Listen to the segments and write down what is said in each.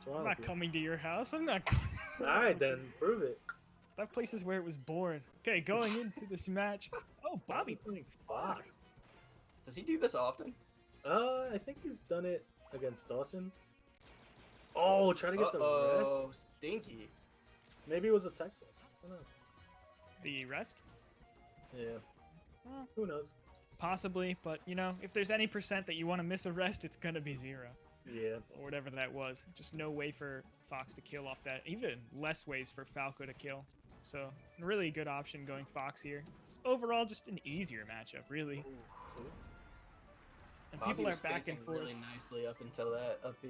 What's I'm wrong not with you? coming to your house. I'm not. Alright then, prove it. That place is where it was born. Okay, going into this match. Oh, Bobby playing Fox. Fox. Does he do this often? I think he's done it against Dawson. Oh, trying to get the rest? Stinky. Maybe it was a tech flip. I don't know. The rest? Yeah. Well, Who knows? possibly, but you know, if there's any percent that you want to miss a rest, it's gonna be 0. Yeah. Or whatever that was. Just no way for Fox to kill off that. Even less ways for Falco to kill. So, really good option going Fox here. It's overall just an easier matchup, really. Ooh. And Bobby people are was back and spacing forth. really nicely up until that up B.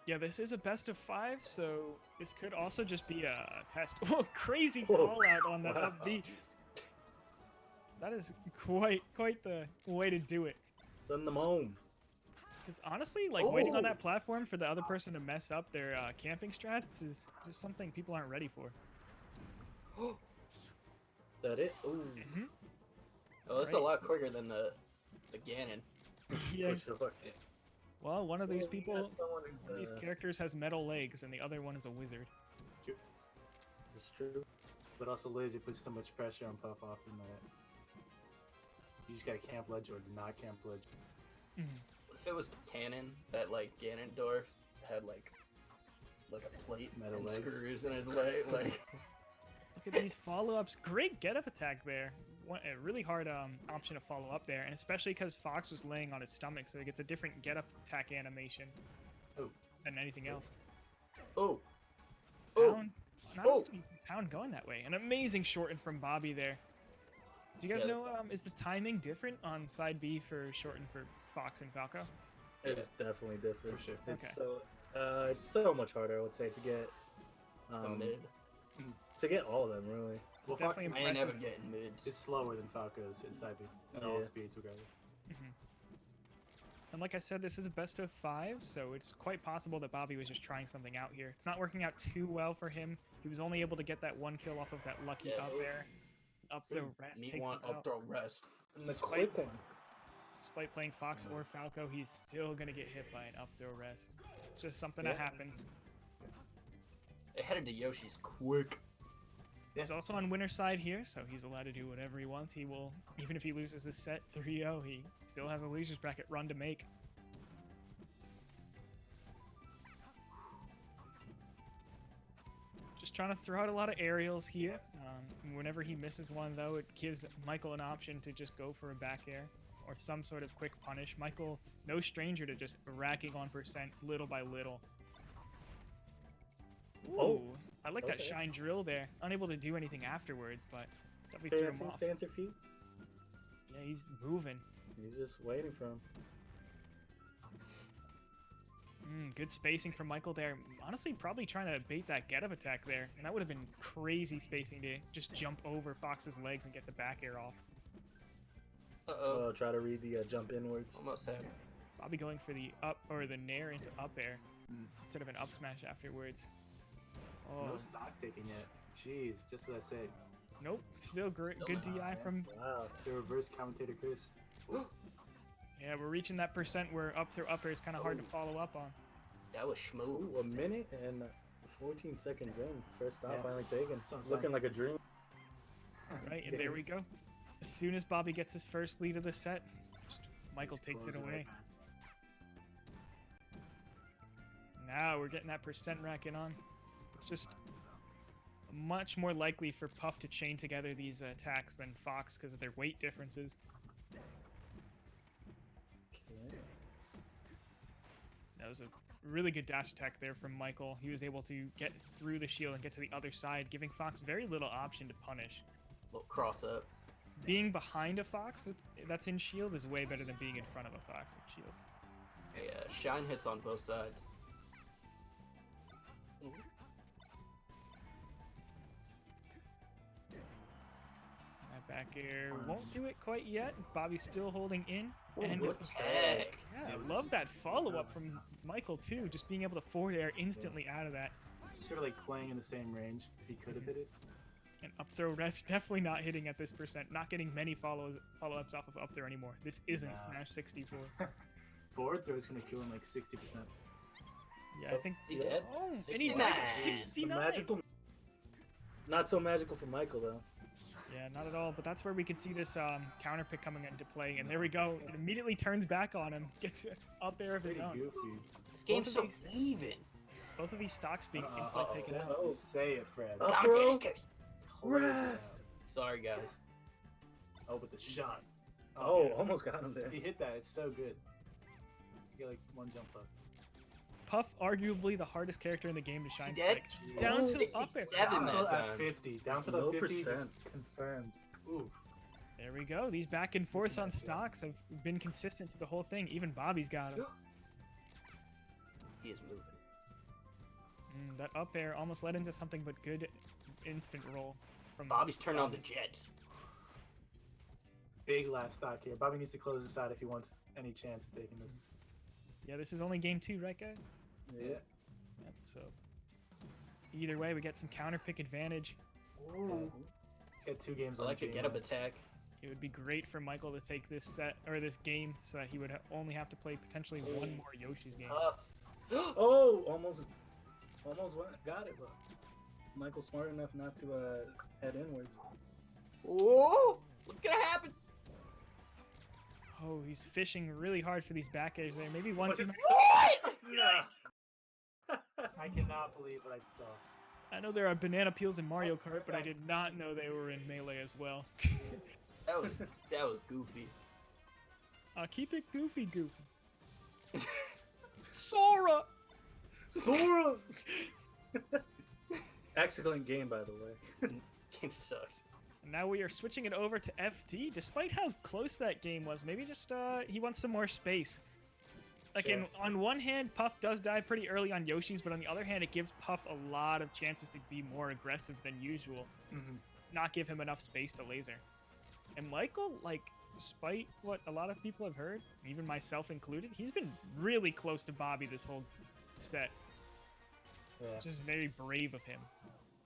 Yeah, this is a best of 5, so this could also just be a test. Oh, crazy Whoa. call out on that Wow. up B. That is quite the way to do it. Send them home. Because honestly, like waiting on Oh. that platform for the other person to mess up their camping strats is just something people aren't ready for. That it? Ooh. Mm-hmm. Oh, that's a lot quicker than the Ganon. Yeah. For sure. Well, one of these Well, we people, got someone who's, one of these characters has metal legs, and the other one is a wizard. It's true. But also Lazy puts so much pressure on Puff often that you just gotta camp ledge or not camp ledge. What if it was canon that like Ganondorf had like a plate Metal and legs. screws in his leg? Like Look at these follow-ups. Great get-up attack there. A really hard option to follow up there, and especially because Fox was laying on his stomach, so he gets a different get-up attack animation Oh. than anything else. oh oh Pound, not oh. Pound going that way. An amazing shorten from Bobby there. Do you guys Yeah. know, is the timing different on side B for shorten for Fox and Falco? It's definitely different. For sure. It's Okay. it's so much harder, I would say, to get a mid. to get all of them really. Well, definitely I ain't never impressive. getting mids. It's slower than Falco's inside B. At all Yeah. speeds, regardless. And like I said, this is a best of 5, so it's quite possible that Bobby was just trying something out here. It's not working out too well for him. He was only able to get that 1 kill off of that lucky Yeah. up air. Up the rest Need takes one him up out. throw rest. And the Despite- quick one. Despite playing Fox or Falco, he's still going to get hit by an up throw rest. Just something that happens. It headed to Yoshi's quick. He's also on winner's side here, so he's allowed to do whatever he wants. He will, even if he loses this set 3-0, he still has a loser's bracket run to make. Just trying to throw out a lot of aerials here. Whenever he misses one, though, it gives Michael an option to just go for a back air or some sort of quick punish. Michael, no stranger to just racking on percent little by little. Ooh, Oh, I like that okay. shine drill there. Unable to do anything afterwards, but definitely threw him off. Fancy feet. Yeah, he's moving. He's just waiting for him. Good spacing from Michael there. Honestly, probably trying to bait that get-up attack there, and that would have been crazy spacing to just jump over Fox's legs and get the back air off. Uh-oh. Try to read the jump inwards. Almost had it. Bobby going for the up or the nair into up air instead of an up smash afterwards. Oh, No stock taking yet. Jeez, just as I said. nope. Still great. Still Good not, DI from. Wow. The reverse commentator Chris. Yeah, we're reaching that percent where up through up air is kind of hard to follow up on. That was smooth. Ooh, a minute and 14 seconds in. First stop Yeah. finally taken. what I'm Looking saying. like a dream. Right, and there we go. As soon as Bobby gets his first lead of the set, just Michael takes it Close away. right, man. Now we're getting that percent racking on. It's just much more likely for Puff to chain together these attacks than Fox because of their weight differences. Okay. That was a really good dash attack there from Michael. He was able to get through the shield and get to the other side, giving Fox very little option to punish. Little cross up. Being behind a Fox that's in shield is way better than being in front of a Fox in shield. Yeah, shine hits on both sides. That back air won't do it quite yet. Bobby's still holding in. And Good tag. yeah, I love that follow-up from Michael, too. Just being able to forward air instantly out of that. Sort of like playing in the same range if he could have hit it. And up throw rest definitely not hitting at this percent. Not getting many follow-ups off of up there anymore. This isn't Nah. Smash 64. Forward throw is going to kill him like 60%. Yeah, I think. Is he dead? Oh, and he dies at 69. 69. Magical. Not so magical for Michael though. Yeah, not at all. But that's where we could see this counter pick coming into play. And there we go. It immediately turns back on him. Gets up air of his Pretty own. goofy. This game's so Both of even. Both of these stocks being instantly taken Just out. you say it, Fred. Commentator's Bro. curse. Close it out. Rest. Sorry, guys. Oh, but the shot. Oh, yeah. almost got him there. If he hit that, it's so good. You get like one jump up. Puff, arguably the hardest character in the game to Is he shine. dead? Like, down to the up air. 67 Down that to time. at 50. Down to the Low 50. Just percent. confirmed. Ooh. There we go. These back and forths on nice, yeah. stocks have been consistent through the whole thing. Even Bobby's got him. He is moving. That up air almost led into something but good instant roll from Bobby's turned on the Jets. Big last stock here. Bobby needs to close this out if he wants any chance of taking this. Yeah, this is only game 2, right, guys? Yeah. Yep, so either way, we get some counter pick advantage. Ooh. He's got 2 games I on like a game get up one. attack. It would be great for Michael to take this set or this game so that he would only have to play potentially one more Yoshi's game. Tough. Oh, almost went, got it, but Michael's smart enough not to head inwards. Whoa! What's gonna happen? Oh, he's fishing really hard for these back airs there. Maybe one What too is- many. What? I cannot believe what I saw. I know there are banana peels in Mario Kart, but I did not know they were in Melee as well. That was goofy. Keep it goofy. Sora! Sora! Excellent game, by the way. Game sucks. Now we are switching it over to FD, despite how close that game was. Maybe just he wants some more space. Like Sure. on one hand, Puff does die pretty early on Yoshi's, but on the other hand, it gives Puff a lot of chances to be more aggressive than usual. Mm-hmm. Not give him enough space to laser. And Michael, like, despite what a lot of people have heard, even myself included, he's been really close to Bobby this whole set. Yeah. Just very brave of him.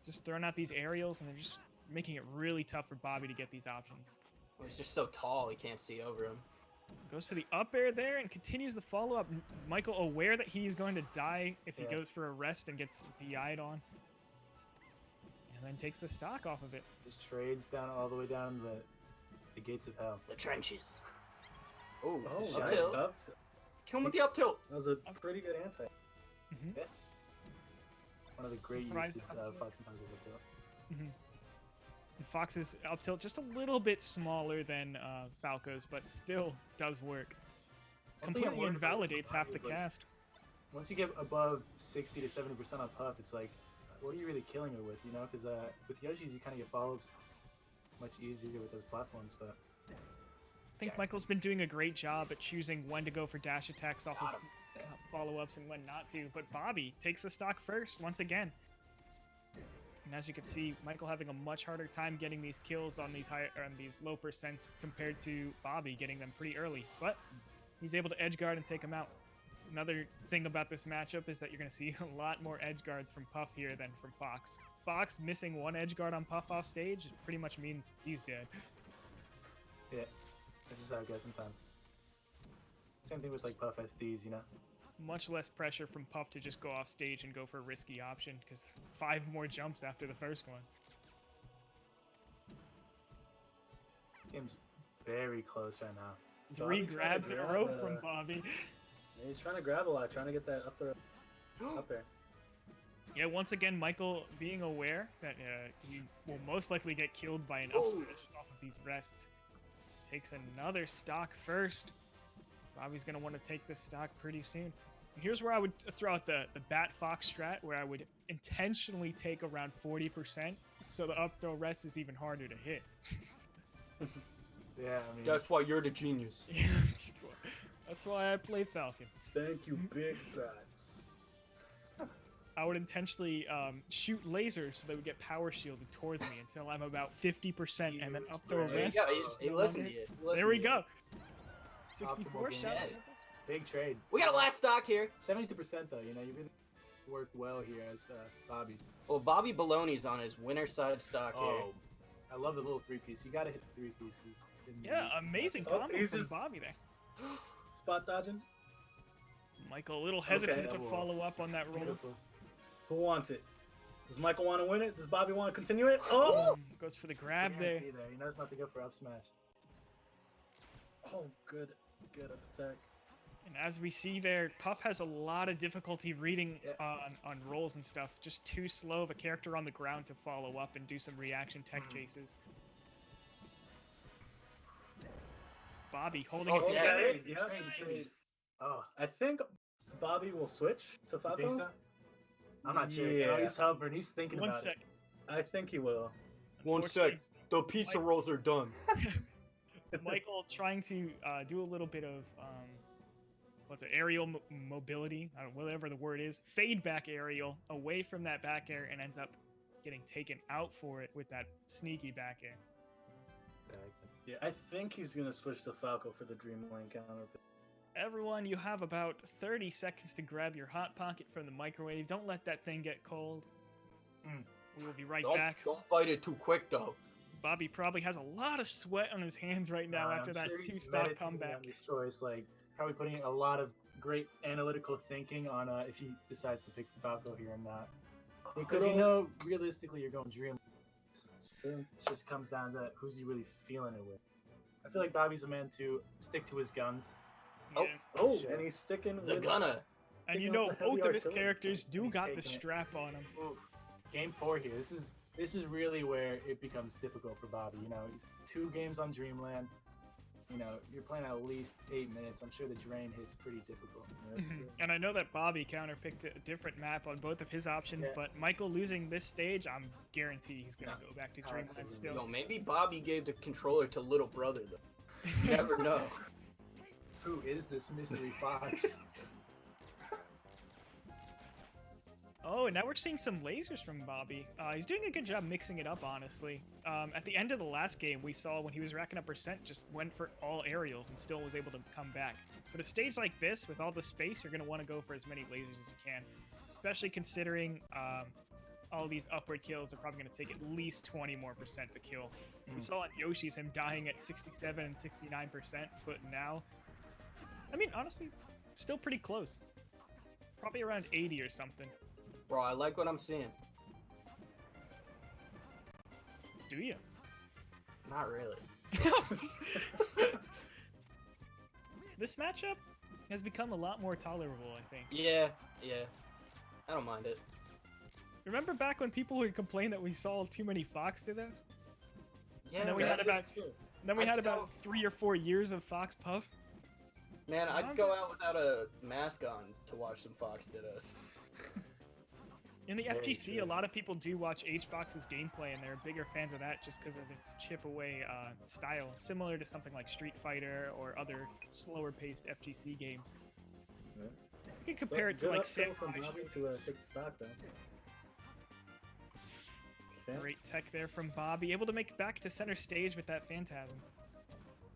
Just throwing out these aerials, and they're just making it really tough for Bobby to get these options. He's just so tall, he can't see over him. Goes for the up air there and continues the follow-up. Michael aware that he's going to die if he Yeah. goes for a rest and gets DI'd on. And then takes the stock off of it. Just trades down all the way down the gates of hell. The trenches. Ooh, Oh, up nice tilt. up. Kill him with the up tilt. That was a pretty good anti. Mm-hmm. One of the great Surprise uses up of tilt. Fox and Fox's up tilt. Mm-hmm. And Fox's up tilt just a little bit smaller than Falco's, but still does work. One thing I Completely learned from invalidates half the is, like, cast. Once you get above 60 to 70% on Puff, it's like, what are you really killing her with, you know? Because with Yoshi's, you kind of get follow-ups much easier with those platforms, but I think Michael's been doing a great job at choosing when to go for dash attacks off of follow-ups and when not to. But Bobby takes the stock first once again. And as you can see, Michael having a much harder time getting these kills on these these low percents compared to Bobby getting them pretty early. But he's able to edge guard and take them out. Another thing about this matchup is that you're going to see a lot more edge guards from Puff here than from Fox. Fox missing one edge guard on Puff off stage pretty much means he's dead. yeah, this is how it goes sometimes. Same thing with like Puff SDs, you know? Much less pressure from Puff to just go off stage and go for a risky option, because 5 more jumps after the first one. Game's very close right now. 3 Bobby trying to grabs in a grab row the- from Bobby. Yeah, he's trying to grab a lot, trying to get that up there. Up there. Yeah, once again, Michael being aware that he will most likely get killed by an up smash off of these rests. Takes another stock first. Bobby's going to want to take this stock pretty soon. And here's where I would throw out the Bat Fox strat, where I would intentionally take around 40%, so the up throw rest is even harder to hit. Yeah, I mean, That's why you're the genius. Yeah, that's why I play Falcon. Thank you, big bats. I would intentionally shoot lasers so they would get power shielded towards me until I'm about 50% and then up throw a There you rest. Yeah, just he no listened longer- to you. He listened There we to you. go. 64 Optimal shots. game. big trade. We got a last stock here. 72% though, you know, you really work well here as Bobby. Well, Bobby Baloney's on his winner side stock here. Oh, I love the little 3-piece. You gotta hit the 3 pieces. in Yeah, the- amazing Oh, combo he's from just- Bobby there. Spot dodging. Michael a little hesitant Okay. to follow up on that roll. Beautiful. Who wants it? Does Michael want to win it? Does Bobby want to continue it? Oh! Goes for the grab there. Guarantee there. He knows not to go for up smash. Oh, good. Good up attack. And as we see there, Puff has a lot of difficulty reading on rolls and stuff. Just too slow of a character on the ground to follow up and do some reaction tech chases. Bobby holding it Oh, together. okay. Yeah. Jeez. Oh, I think Bobby will switch to you Falco. think so? I'm not sure. You know, Yeah. he's hovering. He's thinking One about sec. I think he will. One Unfortunately, sec. The pizza Mike- rolls are done. Michael trying to do a little bit of aerial mobility, I don't know, whatever the word is, fade back aerial away from that back air, and ends up getting taken out for it with that sneaky back air. Exactly. Yeah, I think he's gonna switch to Falco for the Dreamland counter. Everyone, you have about 30 seconds to grab your hot pocket from the microwave. Don't let that thing get cold. Mm. We will be right Don't, back. don't bite it too quick, though. Bobby probably has a lot of sweat on his hands right now after I'm that sure he's two-stock meditating comeback. on this choice, like probably putting a lot of great analytical thinking on if he decides to pick Falco here or not. Because you know, realistically, you're going Dream. Sure. It just comes down to who's he really feeling it with. I feel like Bobby's a man to stick to his guns. Oh, Yeah. Oh, Shit. and he's sticking The with gunner. And you picking know, up the heavy both of his artillery. characters do He's got the taking it. strap on them. Oof. Game 4 here. This is really where it becomes difficult for Bobby. You know, he's 2 games on Dreamland. You know, you're playing at least 8 minutes. I'm sure the drain hits pretty difficult. Yes, Mhm. sir. And I know that Bobby counterpicked a different map on both of his options, Yeah. but Michael losing this stage, I'm guarantee he's gonna No. go back to Oh, Dreamland absolutely. still. Yo, maybe Bobby gave the controller to little brother, though. You never know. Who is this mystery fox? Oh, and now we're seeing some lasers from Bobby. He's doing a good job mixing it up, honestly. At the end of the last game, we saw when he was racking up percent, just went for all aerials and still was able to come back. But a stage like this, with all the space, you're going to want to go for as many lasers as you can. Especially considering all these upward kills are probably going to take at least 20 more percent to kill. We saw on Yoshi's him dying at 67 and 69%, but now, I mean, honestly, still pretty close. Probably around 80 or something. Bro, I like what I'm seeing. Do you? Not really. This matchup has become a lot more tolerable, I think. Yeah. I don't mind it. Remember back when people would complain that we saw too many Fox to this? Yeah, And then we man. had about I'd go- 3 or 4 years of Fox Puff. Man, I'd go out without a mask on to watch some Fox did us. In the Very FGC, true. a lot of people do watch HBox's gameplay, and they're bigger fans of that just because of its chip away style, similar to something like Street Fighter or other slower-paced FGC games. Yeah. You can compare it to Good like up tilt Samurai from Bobby Shodown. to take the stock though. Okay. Great tech there from Bobby, able to make it back to center stage with that Phantasm.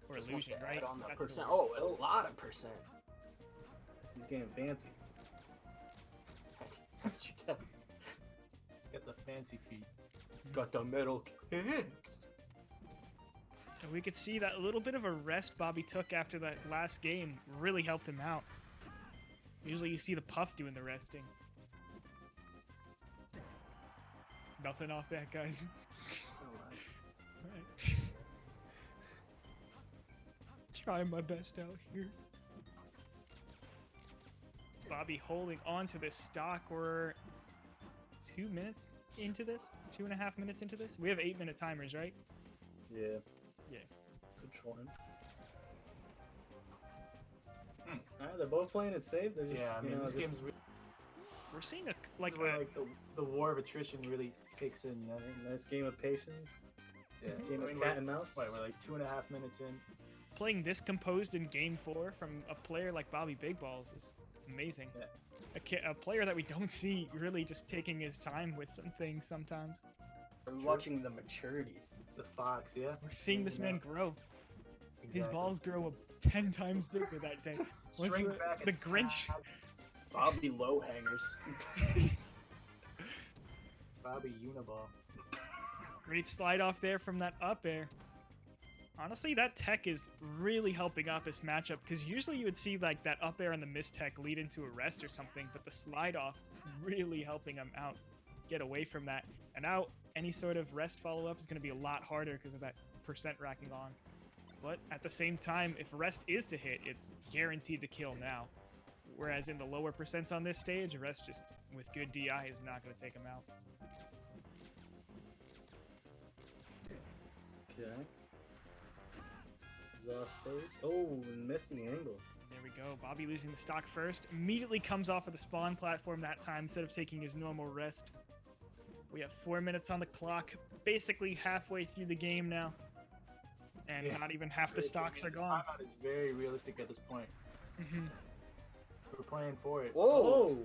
Or Just wants illusion, to right? add on the That's the percent. word. Oh, a lot of percent. He's getting fancy. How did you tell? Get the fancy feet. Got the metal kicks. And we could see that little bit of a rest Bobby took after that last game really helped him out. Usually you see the Puff doing the resting. Nothing off that, guys. Alright. Trying my best out here. Bobby holding on to this stock. We're 2 minutes into this? 2.5 minutes into this? We have 8-minute timers, right? Yeah. Yeah. Controlling. Alright, they're both playing it safe. They're just, Yeah, I mean, this just, game's really, We're seeing a like, where like the war of attrition really kicks in. You know? nice game of patience. Yeah. Game I mean, of cat and mouse. we're like 2.5 minutes in. playing this composed in Game 4 from a player like Bobby Big Balls is amazing. Yeah. A player that we don't see really just taking his time with some things sometimes. I'm watching the maturity. The fox, yeah. We're seeing this man grow. His Exactly. balls grow 10 times bigger that day. What's Shrink the, back the a Grinch? tad. Bobby low hangers. Bobby Uniball. Great slide off there from that up air. Honestly, that tech is really helping out this matchup because usually you would see like that up air and the miss tech lead into a rest or something, but the slide off really helping him out get away from that. And now any sort of rest follow up is going to be a lot harder because of that percent racking on. But at the same time, if rest is to hit, it's guaranteed to kill now. Whereas in the lower percents on this stage, rest just with good DI is not going to take him out. Okay. He's off stage. Oh, missed the angle. There we go. Bobby losing the stock first. Immediately comes off of the spawn platform that time instead of taking his normal rest. We have 4 minutes on the clock. Basically halfway through the game now. And Yeah. not even half the stocks are gone. Timeout is very realistic at this point. Mhm. We're playing for it. Whoa!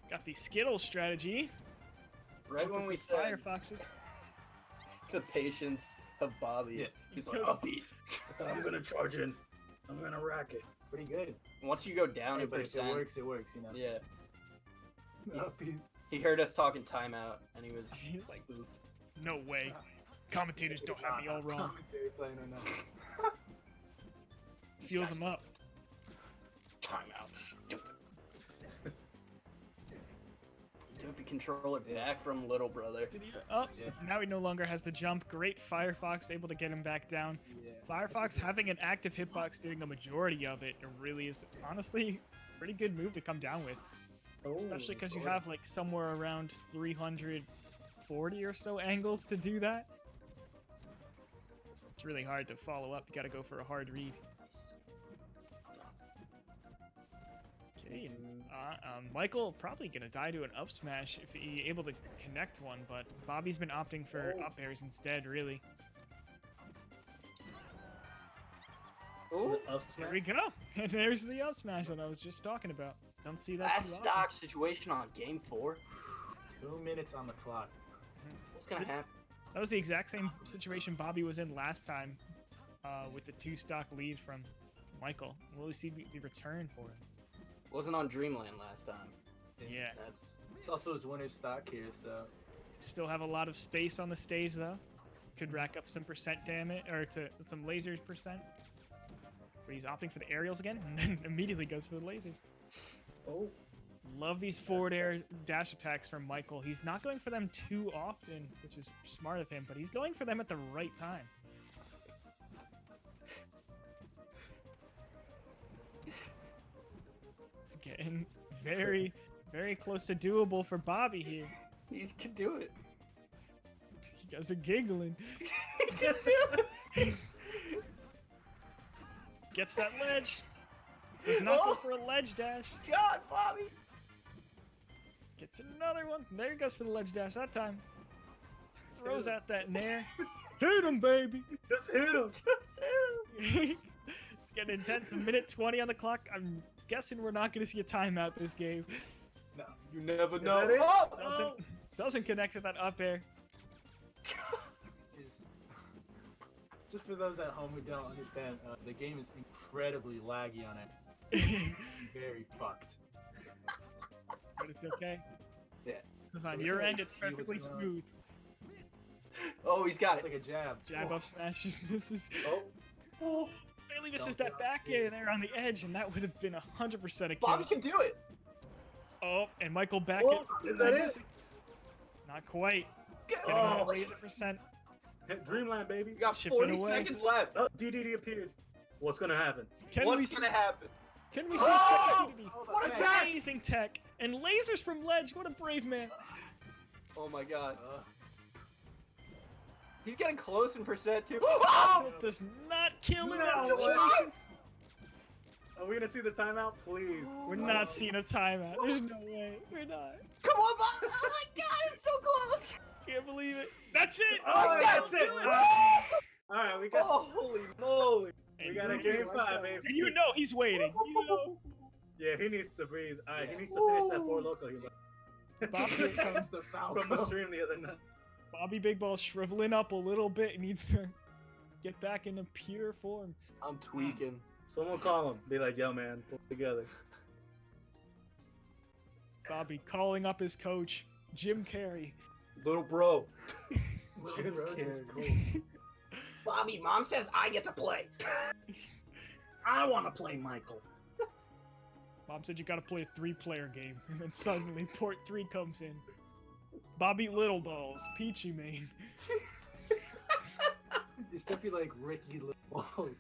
Got the Skittles strategy. Right when we said Firefoxes. the patience of Bobby, Yeah. he's like, Because- "Oh, beat." I'm gonna charge in. I'm gonna rack it. Pretty good. Once you go down Hey, in but if it percent, works, it works, you know. yeah. Upbeat. He heard us talking timeout, and he was He's like, spooked. no way. Commentators don't have me all wrong. Commentary playing right now. Feels him up. Timeout. Stupid. He took the controller back from little brother. Did he? Oh, Yeah. now he no longer has the jump. Great Firefox able to get him back down. Yeah. Firefox having an active hitbox doing the majority of it really is honestly a pretty good move to come down with. Oh, Especially because you boy. have like somewhere around 340 or so angles to do that. So it's really hard to follow up. You gotta go for a hard read. Okay, and, Michael probably gonna die to an up smash if he able to connect one, but Bobby's been opting for up airs instead, really. Ooh, The up There smash. we go. And there's the up smash that I was just talking about. Don't see that last too often. stock situation on game 4. 2 minutes on the clock. What's gonna This- happen? That was the exact same situation Bobby was in last time with the 2 stock lead from Michael. Will we see the return for him? Wasn't on Dreamland last time. Yeah. That's It's also his winner's stock here, so Still have a lot of space on the stage though. Could rack up some percent damage, or to some lasers percent. But he's opting for the aerials again, and then immediately goes for the lasers. Oh, Love these forward air dash attacks from Michael. He's not going for them too often, which is smart of him, but he's going for them at the right time. It's getting very, very close to doable for Bobby here. he can do it. You guys are giggling. Gets that ledge. Does not go Oh! for a ledge dash. God, Bobby. Gets another one. There he goes for the ledge dash that time. Just throws out that nair. Hit him, baby. just hit him. It's getting intense. A minute 20 on the clock. I'm guessing we're not going to see a timeout this game. no. You never Is know. that it? Oh! Doesn't connect with that up air. Is just for those at home who don't understand, the game is incredibly laggy on it. Very fucked. But it's okay. Yeah. Because So on we your can end, it's see what's perfectly going on. smooth. Oh, he's got It's it. like a jab. Jab up smash just misses. Oh, Oh, barely misses Don't that get back off air there on the edge, and that would have been 100% a kill. Bobby can do it. Oh, and Michael back Oh, it. is that it? Not quite. Get Getting it. that laser percent. hit Dreamland, baby. We got Chipping 40 away. seconds left. Oh, DDD appeared. What's gonna happen? Can we What's see, gonna happen? can we see Oh! second DD? What a What tech! Amazing tech and lasers from ledge. What a brave man. Oh my God. Uh, He's getting close in percent too. That does not kill in that No way. situation. Are we gonna see the timeout, please? We're not seeing a timeout. There's no way. We're not. Come on, Bobby! Oh my God, it's so close. Can't believe it. That's it. Oh, That's that's it. do All right, we got. Oh, holy moly! We And got a you- game 5, baby. And you know he's waiting. You know. Yeah, he needs to breathe. All right, he needs to finish that 4 local he left. Bobby, here comes the Falco. From the stream the other night. Bobby Big Ball shriveling up a little bit. Needs to get back into pure form. I'm tweaking. Someone call him. Be like, yo, man, pull it together. Bobby calling up his coach, Jim Carrey. Little bro. Little Rose is cool. Bobby, Mom says I get to play. I want to play Michael. Mom said you gotta play a 3-player game, and then suddenly Port 3 comes in. Bobby Little Balls, Peachy Main. It's definitely like Ricky Little Balls.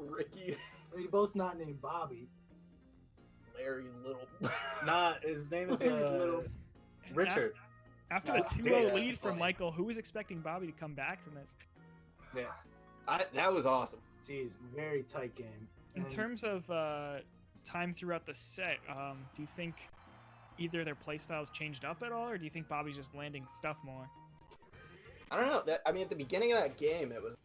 Ricky, I mean, both not named Bobby. Larry Little. Nah, his name is Little. And Richard. After That's the big, 2-0 that's lead from funny. Michael, who was expecting Bobby to come back from this? Yeah, That was awesome. jeez, very tight game. In And terms of time throughout the set, do you think either their playstyles changed up at all, or do you think Bobby's just landing stuff more? I don't know. I mean, at the beginning of that game, it was,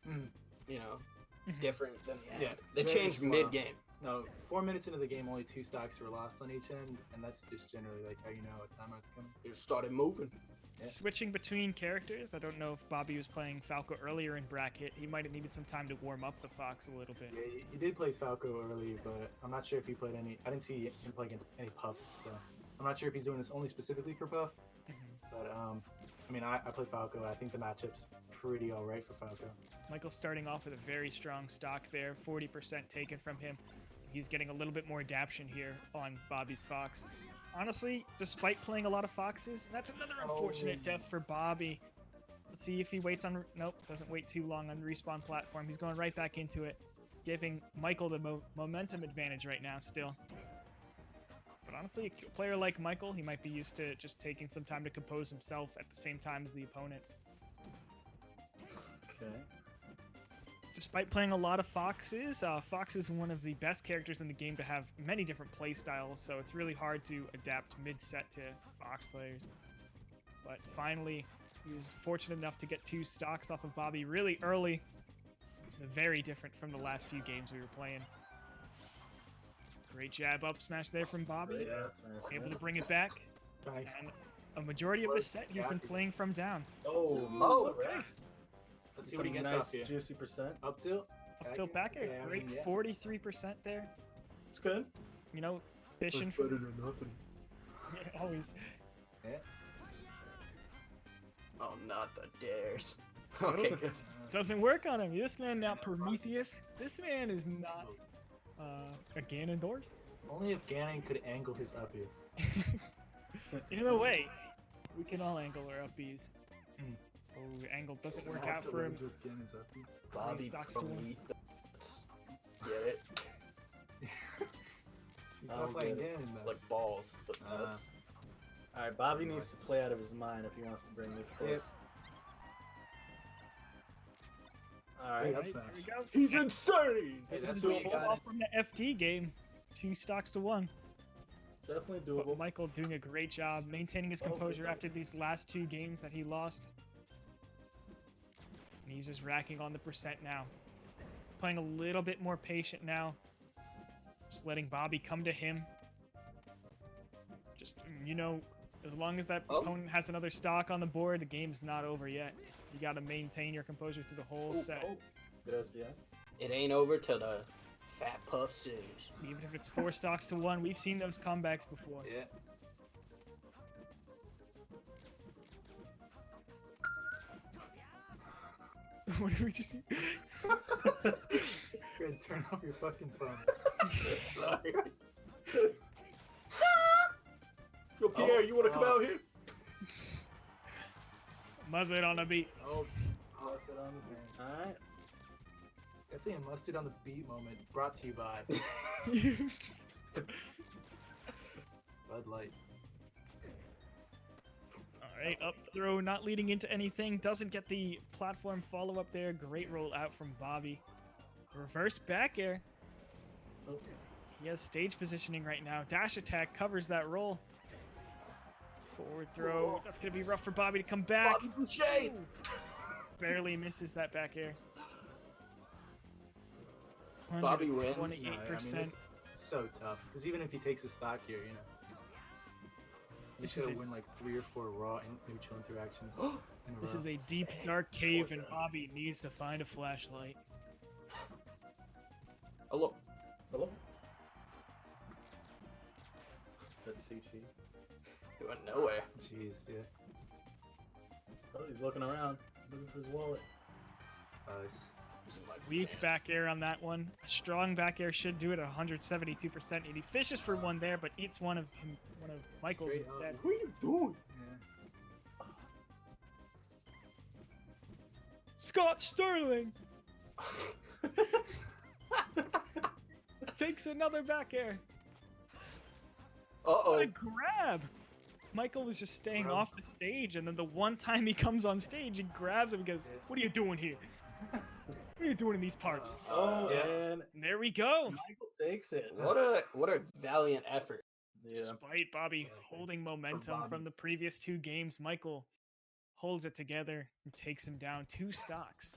Mm. you know, Mhm. different than the end. Yeah, They very changed slow. mid-game. No, 4 minutes into the game, only 2 stocks were lost on each end, and that's just generally like how you know a timeout's coming. They just started moving. Yeah. Switching between characters, I don't know if Bobby was playing Falco earlier in bracket. He might have needed some time to warm up the Fox a little bit. Yeah, he did play Falco early, but I'm not sure if he played any. I didn't see him play against any Puffs, so I'm not sure if he's doing this only specifically for Puff. Mhm. But I mean, I played Falco. I think the matchup's pretty all right for Falco. Michael's starting off with a very strong stock there, 40% taken from him. He's getting a little bit more adaption here on Bobby's Fox. Honestly, despite playing a lot of Foxes, that's another unfortunate Oh. death for Bobby. Let's see if he waits on... Nope, doesn't wait too long on respawn platform. He's going right back into it, giving Michael the momentum advantage right now still. But honestly, a player like Michael, he might be used to just taking some time to compose himself at the same time as the opponent. Okay. Despite playing a lot of Foxes, Fox is one of the best characters in the game to have many different play styles, so it's really hard to adapt mid-set to Fox players. But finally, he was fortunate enough to get 2 stocks off of Bobby really early. It's very different from the last few games we were playing. Great jab up smash there from Bobby, Yeah, able to bring it back, Nice. and a majority of the set he's been playing from down. Oh, okay. Let's see what he Some gets nice up here. juicy percent. Up tilt. Up tilt back air, Yeah, I great mean, yeah. 43% there. It's good. You know, fishing for than nothing. always. Yeah. Oh, not the dares. Okay, good. Doesn't work on him. This man now Prometheus. This man is not a Ganondorf. Only if Ganon could angle his up here. In a way, we can all angle our up Bs. Mm. Oh, angle doesn't work Have out to for him. lose with Ganon's up here. Bobby stocks to one. Prometheus. Get it? He's I not don't playing get Ganon though. Like balls, but Ah. nuts. All right, Bobby needs to play out of his mind if he wants to bring this close. All right. Wait, Right, up there we smash. go. He's insane! Hey, This that's is what you doable got. off from the FD game. 2 stocks to 1. Definitely But doable. Michael doing a great job maintaining his Oh, good composure job. after these last 2 games that he lost. And he's just racking on the percent now. Playing a little bit more patient now. Just letting Bobby come to him. Just, you know, as long as that Oh. opponent has another stock on the board, the game's not over yet. You gotta maintain your composure through the whole set. Good SDI. It ain't over till the Fat Puff sings. Even if it's 4 stocks to 1, we've seen those comebacks before. Yeah. What did we just see? Good, turn off your fucking phone. Sorry. Yo, Pierre, you wanna come out here? Mustard on the beat. Oh, mustard on the bench. All right. Definitely a mustard on the beat moment. Brought to you by Bud Light. Alright, up throw, not leading into anything. Doesn't get the platform follow-up there. Great roll out from Bobby. Reverse back air. Oh. He has stage positioning right now. Dash attack covers that roll. Forward throw. Whoa. That's going to be rough for Bobby to come back. Bobby Boucher! Barely misses that back air. Bobby wins. 28%. Sorry, I mean, this is so tough. Because even if he takes a stock here, you know, he's This is gonna a- win like 3 or 4 raw and neutral interactions in a This row. is a deep, dark cave, and Bobby needs to find a flashlight. Hello. Hello. That's CC. He went nowhere. Jeez, yeah. Oh, he's looking around, looking for his wallet. Weak back air on that one. A strong back air should do it 172%. And he fishes for one there, but eats one of Michael's Straight up. instead. What are you doing? Scott Sterling takes another back air. Uh-oh. What a grab! Michael was just staying off the stage, and then the one time he comes on stage, he grabs him and goes, "What are you doing here? What are you doing in these parts?" Oh, Yeah. and And there we go. Michael takes it. What a valiant effort. Yeah. Despite Bobby holding momentum from the previous two games, Michael holds it together and takes him down 2 stocks.